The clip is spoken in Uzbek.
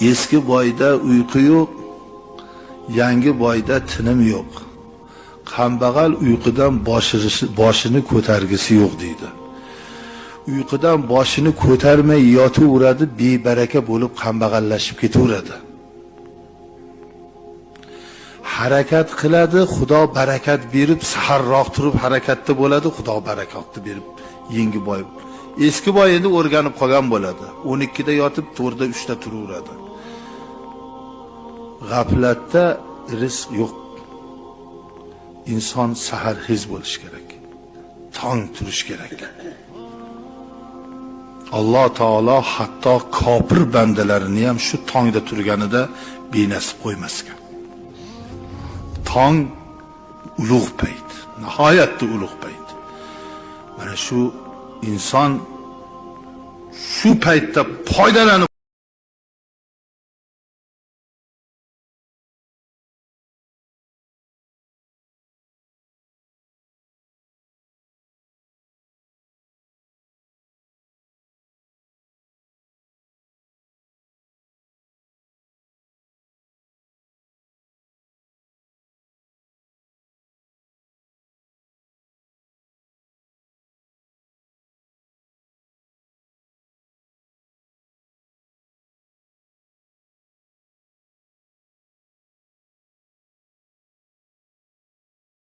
Eski boyda uyqu yo'q, yangi boyda tinim yo'q. Kambag'al uyqudan boshini ko'targisi yo'q deydi. Uyqudan boshini ko'tarmay yotaveradi, bebaraka bo'lib kambag'allashib ketaveradi. Harakat qiladi, Xudo barakat berib, saharroq turib harakatda bo'ladi, Xudo barakatni berib yangi boy. Eski boy endi o'rganib qolgan bo'ladi. 12 da yotib, 4 da 3 da turaveradi. G'aflatda rizq yo'q. İnson saharxiz bo'lish kerak. Tong turish kerak. Alloh taolo hatto kofir bandalarini ham shu tongda turganida benasib qo'ymasgan. Tong ulug' payt, nihoyatda ulug' payt. Mana shu inson shu paytda foydalanib